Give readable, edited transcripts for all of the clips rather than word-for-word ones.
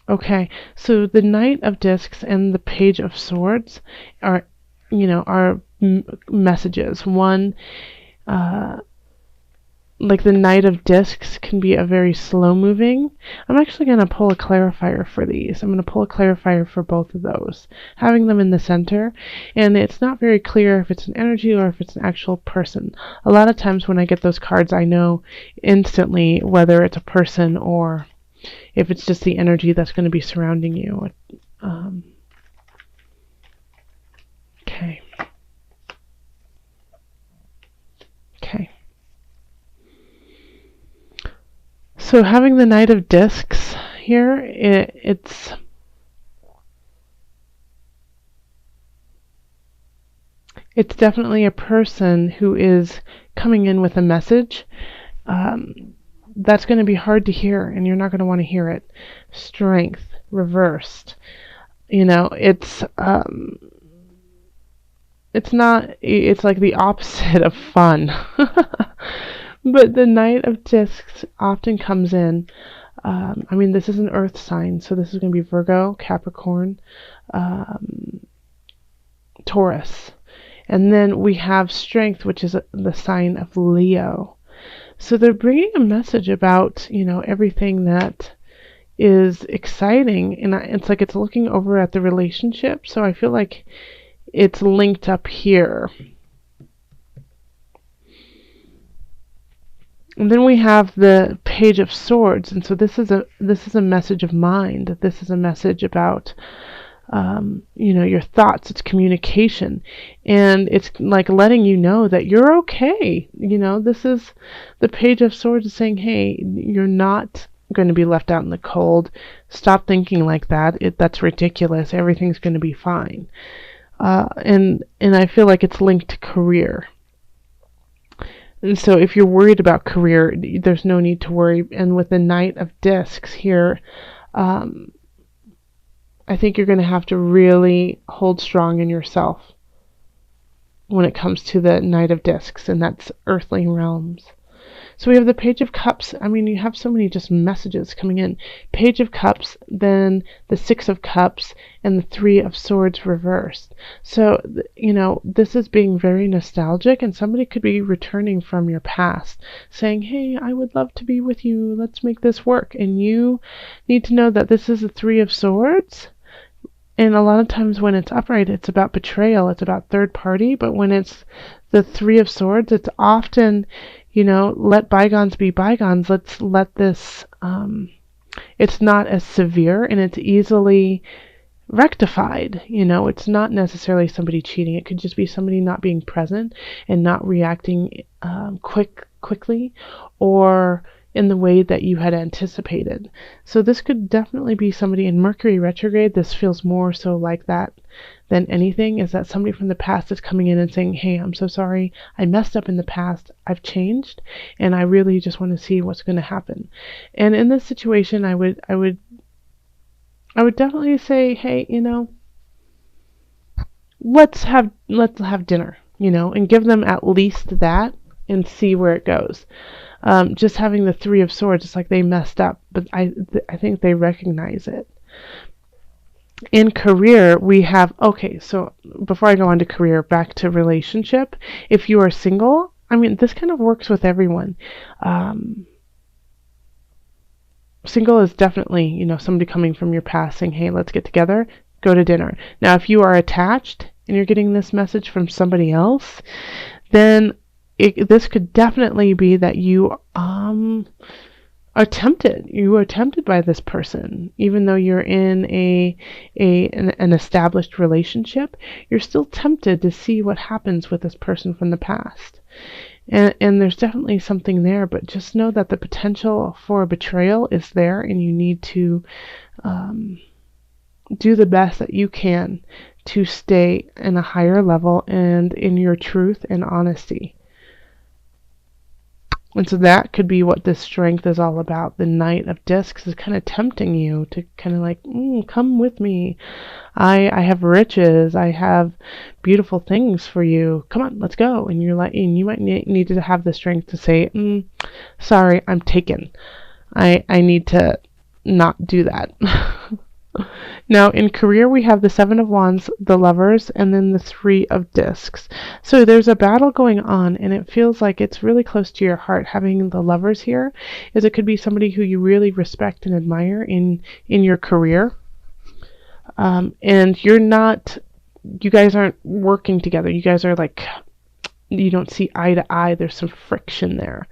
Okay, so the Knight of Discs and the Page of Swords are, messages. One, uh, like the Knight of Discs can be a very slow moving. I'm actually going to pull a clarifier for these. I'm going to pull a clarifier for both of those, having them in the center. And it's not very clear if it's an energy or if it's an actual person. A lot of times when I get those cards, I know instantly whether it's a person or if it's just the energy that's going to be surrounding you. Okay. Okay. So having the Knight of Discs here, it's definitely a person who is coming in with a message that's going to be hard to hear, and you're not going to want to hear it. Strength reversed. It's not. It's like the opposite of fun. But the Knight of Discs often comes in. This is an earth sign, so this is going to be Virgo, Capricorn, Taurus. And then we have Strength, which is the sign of Leo. So they're bringing a message about, everything that is exciting. And it's like it's looking over at the relationship. So I feel like it's linked up here. And then we have the Page of Swords, and so this is a message of mind. This is a message about your thoughts. It's communication, and it's like letting you know that you're okay. This is the Page of Swords is saying, hey, you're not going to be left out in the cold. Stop thinking like that. That's ridiculous. Everything's going to be fine. And I feel like it's linked to career. And so if you're worried about career, there's no need to worry. And with the Knight of Discs here, I think you're going to have to really hold strong in yourself when it comes to the Knight of Discs, and that's earthly realms. So we have the Page of Cups. You have so many just messages coming in. Page of Cups, then the Six of Cups, and the Three of Swords reversed. So, this is being very nostalgic, and somebody could be returning from your past, saying, hey, I would love to be with you. Let's make this work. And you need to know that this is the Three of Swords. And a lot of times when it's upright, it's about betrayal. It's about third party. But when it's the Three of Swords, it's often, let bygones be bygones. Let's let this, it's not as severe and it's easily rectified. It's not necessarily somebody cheating. It could just be somebody not being present and not reacting quickly or in the way that you had anticipated. So this could definitely be somebody in Mercury retrograde. This feels more so like that than anything, is that somebody from the past is coming in and saying, hey, I'm so sorry, I messed up in the past, I've changed, and I really just want to see what's going to happen. And in this situation, I would definitely say, hey, let's have dinner, and give them at least that and see where it goes. Just having the Three of Swords, it's like they messed up, but I think they recognize it. In career, we have, okay, so before I go on to career, back to relationship. If you are single, this kind of works with everyone. Single is definitely, somebody coming from your past saying, hey, let's get together, go to dinner. Now, if you are attached and you're getting this message from somebody else, then this could definitely be that you are tempted. You are tempted by this person, even though you're in an established relationship. You're still tempted to see what happens with this person from the past, and there's definitely something there. But just know that the potential for a betrayal is there, and you need to do the best that you can to stay in a higher level and in your truth and honesty. And so that could be what this strength is all about. The Knight of Discs is kind of tempting you to kind of like, come with me. I have riches. I have beautiful things for you. Come on, let's go. And you're like, and you might need to have the strength to say, sorry, I'm taken. I need to not do that. Now, in career, we have the Seven of Wands, the Lovers, and then the Three of Discs. So there's a battle going on, and it feels like it's really close to your heart. Having the Lovers here is it could be somebody who you really respect and admire in your career. And you guys aren't working together. You guys are like, you don't see eye to eye. There's some friction there.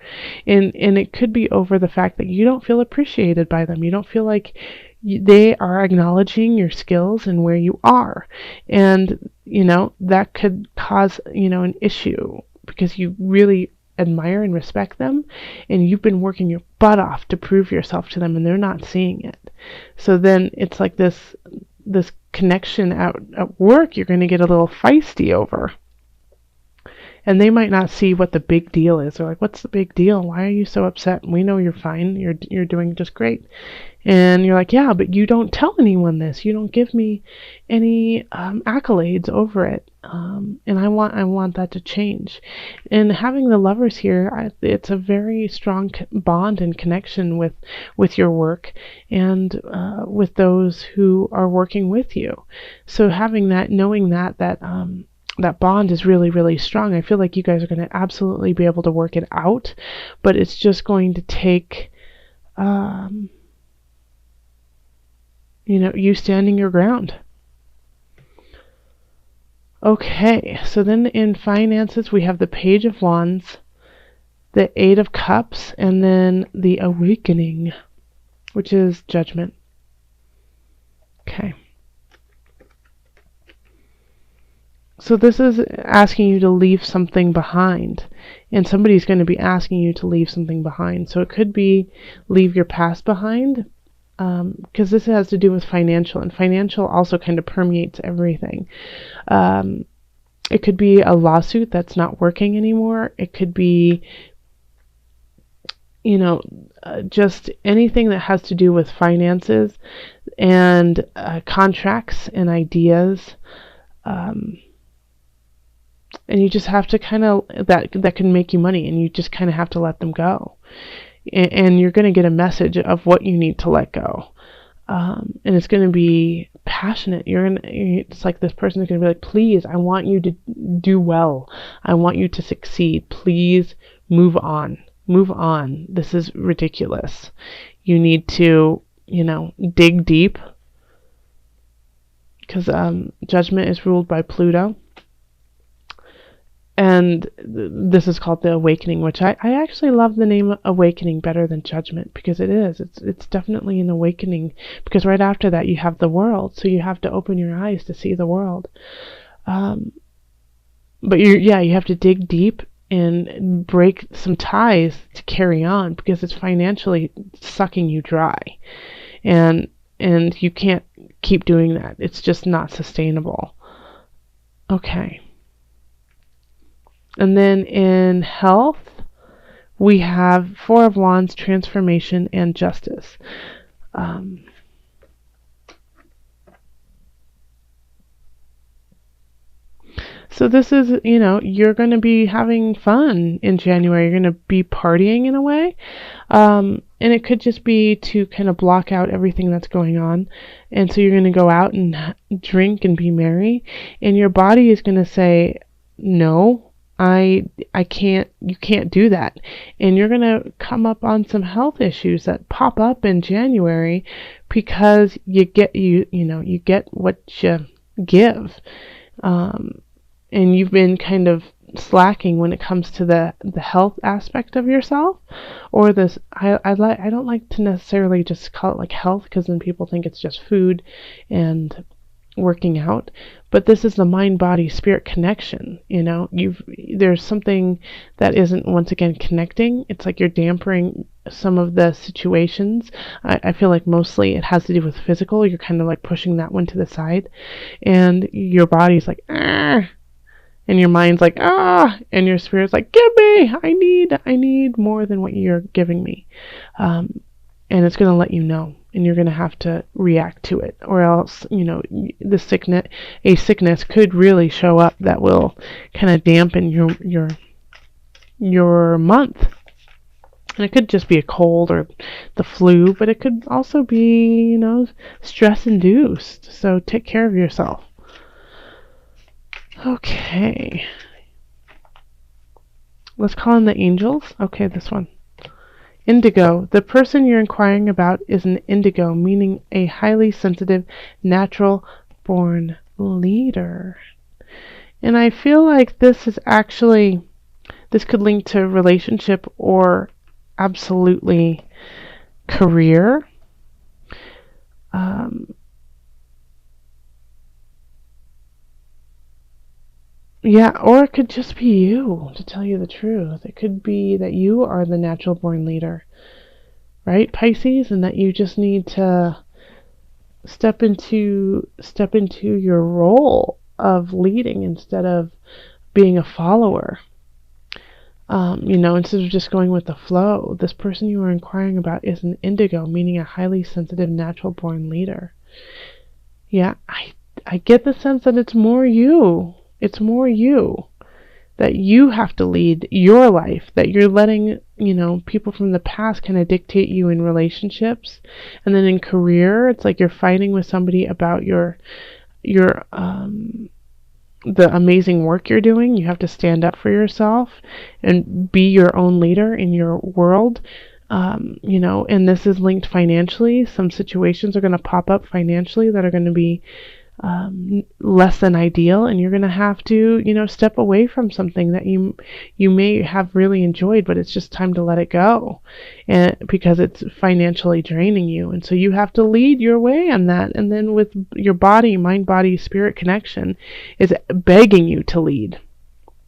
And it could be over the fact that you don't feel appreciated by them. You don't feel like they are acknowledging your skills and where you are. And, that could cause, an issue because you really admire and respect them, and you've been working your butt off to prove yourself to them, and they're not seeing it. So then it's like this connection at work you're going to get a little feisty over. And they might not see what the big deal is. They're like, what's the big deal? Why are you so upset? We know you're fine. You're doing just great. And you're like, yeah, but you don't tell anyone this. You don't give me any accolades over it. And I want that to change. And having the Lovers here, it's a very strong bond and connection with your work and with those who are working with you. So having that, knowing that bond is really, really strong. I feel like you guys are going to absolutely be able to work it out, but it's just going to take, you standing your ground. Okay, so then in finances, we have the Page of Wands, the Eight of Cups, and then the Awakening, which is Judgment. Okay. So this is asking you to leave something behind, and somebody's going to be asking you to leave something behind. So it could be leave your past behind, because this has to do with financial, and financial also kind of permeates everything. It could be a lawsuit that's not working anymore. It could be, just anything that has to do with finances and contracts and ideas. And you just have to that can make you money, and you just kind of have to let them go. And you're going to get a message of what you need to let go. And it's going to be passionate. It's like this person is going to be like, please, I want you to do well. I want you to succeed. Please move on. Move on. This is ridiculous. You need to, dig deep, because Judgment is ruled by Pluto. And this is called the Awakening, which I actually love the name Awakening better than Judgment, because it is. It's definitely an awakening, because right after that you have the world, so you have to open your eyes to see the world. But you have to dig deep and break some ties to carry on, because it's financially sucking you dry. And you can't keep doing that. It's just not sustainable. Okay. And then in health, we have Four of Wands, Transformation, and Justice. So this is, you're going to be having fun in January. You're going to be partying in a way. And it could just be to kind of block out everything that's going on. And so you're going to go out and drink and be merry. And your body is going to say, no, I can't, you can't do that. And you're going to come up on some health issues that pop up in January, because you get what you give. And you've been kind of slacking when it comes to the health aspect of yourself, or this. I don't like to necessarily just call it like health, because then people think it's just food and working out, but this is the mind body spirit connection. There's something that isn't, once again, connecting. It's like you're dampering some of the situations. I feel like mostly it has to do with physical. You're kind of like pushing that one to the side, and your body's like, ah, and your mind's like, ah, and your spirit's like, give me, I need more than what you're giving me. And it's going to let you know, and you're going to have to react to it, or else, a sickness could really show up that will kind of dampen your month. And it could just be a cold or the flu, but it could also be, stress induced. So take care of yourself. Okay. Let's call in the angels. Okay, this one. Indigo. The person you're inquiring about is an indigo, meaning a highly sensitive, natural-born leader. And I feel like this could link to relationship or absolutely career. Yeah, or it could just be you, to tell you the truth. It could be that you are the natural born leader, right, Pisces, and that you just need to step into your role of leading instead of being a follower. Instead of just going with the flow. This person you are inquiring about is an indigo, meaning a highly sensitive, natural born leader. Yeah, I get the sense that it's more you. It's more you. That you have to lead your life. That you're letting, people from the past kind of dictate you in relationships. And then in career, it's like you're fighting with somebody about your the amazing work you're doing. You have to stand up for yourself and be your own leader in your world. And this is linked financially. Some situations are going to pop up financially that are going to be less than ideal, and you're going to have to, step away from something that you may have really enjoyed, but it's just time to let it go, and because it's financially draining you. And so you have to lead your way on that. And then with your body, mind, body, spirit connection is begging you to lead.